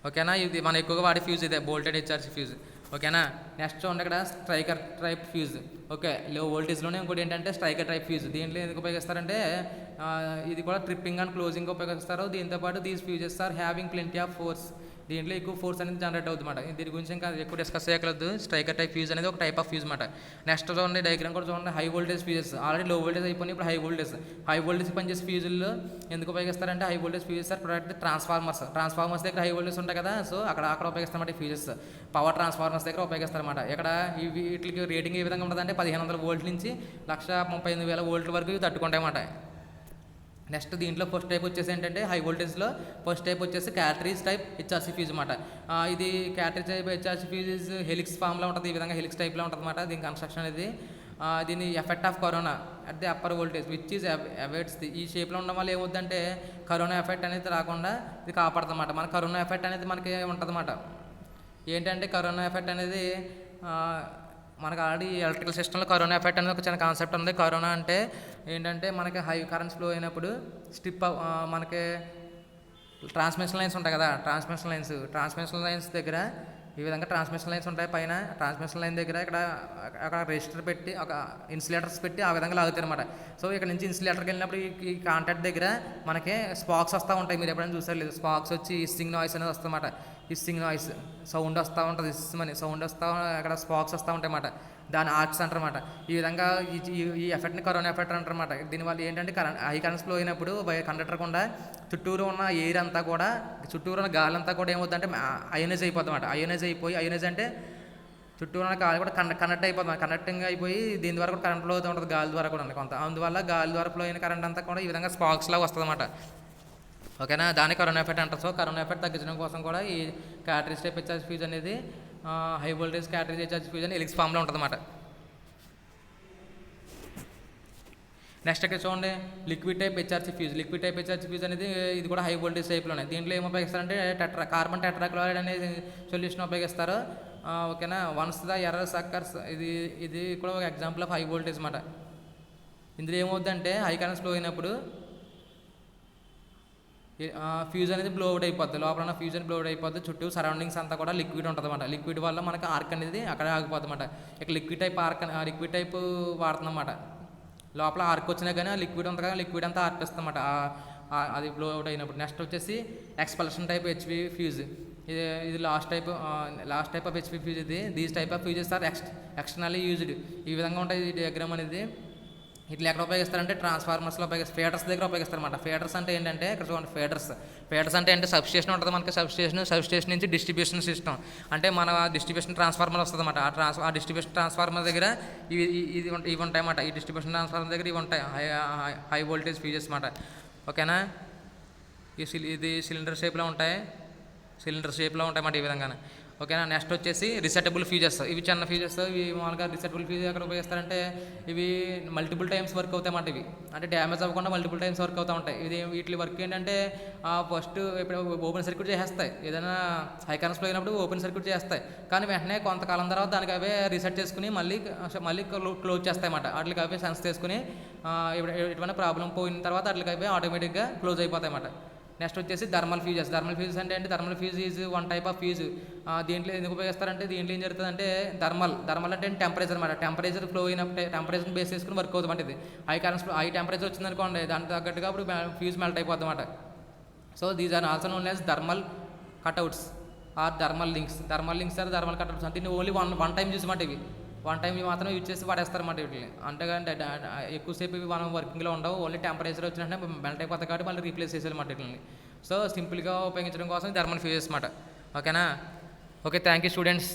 ఓకేనా. ఇది మనం ఎక్కువగా వాడే ఫ్యూజ్ ఇదే బోల్టెడ్ హెచ్ఆర్సీ ఫ్యూజ్, ఓకేనా. నెక్స్ట్ చూడండి ఇక్కడ స్ట్రైకర్ టైప్ ఫ్యూజ్, ఓకే. లో వోల్టేజ్లోనే ఇంకోటి ఏంటంటే స్ట్రైకర్ టైప్ ఫ్యూజ్. దీంట్లో ఎందుకు ఉపయోగిస్తారంటే ఇది కూడా ట్రిప్పింగ్ అండ్ క్లోజింగ్ ఉపయోగిస్తారు. దీంతోపాటు these fuses are having plenty of force. దీంట్లో ఎక్కువ ఫోర్స్ అనేది జనరేట్ అవుతుంది అన్నమాట. దీని గురించి ఇంకా ఎక్కువ డిస్కస్ చేయగలదు. స్ట్రైకర్ టైప్ ఫ్యూజ్ అనేది ఒక టైప్ ఆఫ్ ఫ్యూజ్ అన్నమాట. నెక్స్ట్ చూడండి డయాగ్రామ్ కూడా చూడండి, high voltage fuses. Already low voltage అయిపోయి ఇప్పుడు హై వోల్టేజ్ పనిచేసే ఫ్యూజుల్లో ఎందుకు ఉపయోగిస్తారంటే high voltage fuses are product transformers దగ్గర హై వోల్టేజ్ ఉంటాయి కదా, సో అక్కడ ఉపయోగిస్తారన్నమాట ఈ ఫ్యూజెస్. పవర్ ట్రాన్స్ఫార్మర్స్ దగ్గర ఉపయోగిస్తారన్నమాట. ఇక్కడ వీటికి రేటింగ్ ఏ విధంగా ఉంటుందంటే 1500 వోల్ట్ నుంచి 1,35,000 వోల్ట్ల వరకు ఇవి తట్టుకుంటాయి అన్నమాట. నెక్స్ట్ దీంట్లో ఫస్ట్ టైప్ వచ్చేసి ఏంటంటే హై వోల్టేజ్లో ఫస్ట్ టైప్ వచ్చేసి క్యాట్రిజ్ టైప్ హెచ్ఆర్సీ ఫ్యూజ్ అన్నమాట. ఇది cartridge type HRC fuse helix ఫామ్లో ఉంటుంది, ఈ విధంగా హెలిక్స్ టైప్లో ఉంటుంది అన్నమాట దీని కన్స్ట్రక్షన్ అనేది. దీని effect of corona at the upper voltage which is avoids the. ఈ షేప్లో ఉండడం వల్ల ఏమవుతుందంటే కరోనా ఎఫెక్ట్ అనేది రాకుండా ఇది కాపాడుతుందన్నమాట. మన కరోనా ఎఫెక్ట్ అనేది మనకి ఉంటుందన్నమాట. ఏంటంటే కరోనా ఎఫెక్ట్ అనేది మనకు ఆల్రెడీ ఎలక్ట్రికల్ సిస్టంలో కరోనా ఎఫెక్ట్ అనేది ఒక చిన్న కాన్సెప్ట్ ఉంది. కరోనా అంటే ఏంటంటే మనకి హై కరెంట్స్ ఫ్లో అయినప్పుడు మనకి ట్రాన్స్మిషన్ లైన్స్ ఉంటాయి కదా, ట్రాన్స్మిషన్ లైన్స్ దగ్గర ఈ విధంగా ట్రాన్స్మిషన్ లైన్స్ ఉంటాయి. పైన ట్రాన్స్మిషన్ లైన్ దగ్గర అక్కడ రెజిస్టర్ పెట్టి ఒక ఇన్సులేటర్స్ పెట్టి ఆ విధంగా లాగుతారు అనమాట. సో ఇక్కడ నుంచి ఇన్సులేటర్కి వెళ్ళినప్పుడు ఈ కాంటాక్ట్ దగ్గర మనకి స్పాక్స్ వస్తూ ఉంటాయి. మీరు ఎప్పుడైనా చూసారు లేదు, స్పాక్స్ వచ్చి హిస్సింగ్ నాయిస్ అనేది వస్తుందన్నమాట. హిస్సింగ్ నాయిస్ సౌండ్ వస్తూ ఉంటుంది, హిస్మని సౌండ్ వస్తూ అక్కడ స్పాక్స్ వస్తూ ఉంటాయి అన్నమాట. దాని ఆర్క్స్ అంటారన్నమాట. ఈ విధంగా ఈ ఎఫెక్ట్ని కరోనా ఎఫెక్ట్ అంటారన్నమాట. దీనివల్ల ఏంటంటే హై కరెంట్స్ ఫ్లో అయినప్పుడు కండక్టర్ గుండా చుట్టూరు ఉన్న ఎయిర్ అంతా కూడా, చుట్టూరు ఉన్న గాలి అంతా కూడా ఏమవుతుందంటే అయోనైజ్ అయిపోతుంది అన్నమాట. అయోనైజ్ అంటే చుట్టూ ఉన్న గాలి కూడా కనెక్ట్ అయిపోతుంది. కనెక్టింగ్ అయిపోయి దీని ద్వారా కూడా కరెంట్ ఫ్లో అవుతూ ఉంటుంది, గాలి ద్వారా కూడా కొంత. అందువల్ల గాలి ద్వారా ఫ్లో అయిన కరెంట్ అంతా కూడా ఈ విధంగా స్పార్క్స్ లాగా వస్తుంది అన్నమాట. ఓకేనా, దాన్ని కరోనా ఎఫెక్ట్ అంటారు. సో కరోనా ఎఫెక్ట్ తగ్గించడం కోసం కూడా ఈ క్యాటరేజ్ టైప్ హెచ్ఆర్జ్ ఫ్యూజ్ అనేది హై వోల్టేజ్ క్యాటరేజ్ హెచ్ఆర్జ్ ఫ్యూజ్ అని ఎలిక్స్ ఫామ్లో ఉంటుంది అన్నమాట. నెక్స్ట్ ఇక్కడ చూడండి liquid type HRC fuse. Liquid type HRC fuse అనేది ఇది కూడా హై వోల్టేజ్ టైప్లోనే. దీంట్లో ఏం ఉపయోగిస్తారంటే కార్బన్ టెట్రాక్లోరైడ్ అనేది సొల్యూషన్ ఉపయోగిస్తారు. ఓకేనా, వన్స్ ద ఎర్రర్ సక్కర్స్, ఇది కూడా ఒక ఎగ్జాంపుల్ ఆఫ్ హై వోల్టేజ్ అన్నమాట. ఇందులో ఏమవుతుందంటే హై కరెంట్ ఫ్లో అయినప్పుడు ఫ్యూజ్ అనేది బ్లో అవుట్ అయిపోద్ది. లోపల ఫ్యూజ్ అనేది బ్లో అవుట్ అయిపోద్ది. చుట్టూ సరౌండింగ్స్ అంతా కూడా లిక్విడ్ ఉంటుంది అన్నమాట. లిక్విడ్ వల్ల మనకి ఆర్క్ అనేది అక్కడే ఆగిపోతుంది అన్నమాట. ఇక లిక్విడ్ టైప్ వాడుతుందన్నమాట. లోపల ఆర్క్ వచ్చినా కానీ ఆ లిక్విడ్ ఉంటుంది కదా, లిక్విడ్ అంతా ఆర్పిస్తుందన్నమాట అది బ్లో అవుట్ అయినప్పుడు. నెక్స్ట్ వచ్చేసి ఎక్స్పల్షన్ టైప్ హెచ్పి ఫ్యూజ్. ఇది last type of HP fuse. These type of fuses are externally used. ఈ విధంగా ఉంటుంది ఈ డయాగ్రామ్ అనేది. ఇట్లా ఎక్కడ ఉపయోగిస్తారంటే ట్రాన్స్ఫార్మర్స్లో ఫీడర్స్ దగ్గర ఉపయోగిస్తారు అన్నమాట. ఫీడర్స్ అంటే ఏంటంటే ఇక్కడ చూడండి, ఫీడర్స్ అంటే సబ్స్టేషన్ ఉంటుంది మనకి. సబ్స్టేషన్ నుంచి డిస్ట్రిబ్యూషన్ సిస్టమ్ అంటే మన డిస్ట్రిబ్యూషన్ ట్రాన్స్ఫార్మర్ వస్తుంది అన్నమాట. ఆ డిస్ట్రిబ్యూషన్ ట్రాన్స్ఫార్మర్ దగ్గర ఇవి ఉంటాయి అన్నమాట. ఈ డిస్ట్రిబ్యూషన్ ట్రాన్స్ఫార్మర్ దగ్గర ఇవి ఉంటాయి హై వోల్టేజ్ ఫ్యూజెస్ అన్నమాట. ఓకేనా, ఇది సిలిండర్ షేప్లో ఉంటాయి అన్నమాట ఈ విధంగా. ఓకేనా, నెక్స్ట్ వచ్చేసి రిసెటబుల్ ఫ్యూజెస్. ఇవి చిన్న ఫ్యూజెస్. ఇవి మామూలుగా రిసెటబుల్ ఫ్యూజ్ ఎక్కడ ఉపయోగిస్తారంటే ఇవి మల్టిపుల్ టైమ్స్ వర్క్ అవుతాయి అన్నమాట. ఇవి అంటే డ్యామేజ్ అవ్వకుండా మల్టిపుల్ టైమ్స్ వర్క్ అవుతూ ఉంటాయి. వీటి వర్క్ ఏంటంటే ఫస్ట్ ఇప్పుడు ఓపెన్ సర్క్యూట్ చేసేస్తాయి. ఏదైనా హై కరెంట్స్ ఫ్లో అయినప్పుడు ఓపెన్ సర్క్యూట్ చేస్తాయి. కానీ వెంటనే కొంతకాలం తర్వాత దానికి అవే రీసెట్ చేసుకుని మళ్ళీ క్లోజ్ చేస్తాయి అన్నమాట. వాటికి అవే సెన్స్ చేసుకుని ఎటువంటి ప్రాబ్లం పోయిన తర్వాత వాటికి అవే ఆటోమేటిక్గా క్లోజ్ అయిపోతాయి అన్నమాట. నెక్స్ట్ వచ్చేసి థర్మల్ ఫ్యూజెస్ అంటే thermal fuse is one type of fuse. దీంట్లో ఎందుకు ఉపయోగిస్తారంటే దీంట్లో ఏం జరుగుతుందంటే థర్మల్ అంటే టెంపరేచర్ అన్నమాట. టెంపరేచర్ ఫ్లో అయినప్పుడు టెంపరేచర్ బేస్ చేసుకుని వర్క్ అవుతుంది. ఇది హై టెంపరేచర్ వచ్చిందనుకోండి, దానికి తగ్గట్టుగా అప్పుడు ఫ్యూజ్ మెల్ట్ అయిపోతుంది అన్నమాట. So these are also known as thermal cutouts or thermal links or thermal cutouts. అంటే ఓన్లీ వన్ టైం యూజ్ అన్నమాట. ఇవి వన్ టైం మాత్రం యూజ్ చేసి పడేస్తారన్నమాట వీటిని. అంతేగాని ఎక్కువసేపు ఇవి మనం వర్కింగ్లో ఉండవు. ఓన్లీ టెంపరేచర్ వచ్చినట్టే మెల్ట్ అయిపోతాయి కాబట్టి మళ్ళీ రీప్లేస్ చేసేయాలన్నమాట వీటిని. సో సింపుల్గా ఉపయోగించడం కోసం థర్మల్ ఫ్యూజెస్ అన్నమాట. ఓకేనా, ఓకే, థ్యాంక్ యూ స్టూడెంట్స్.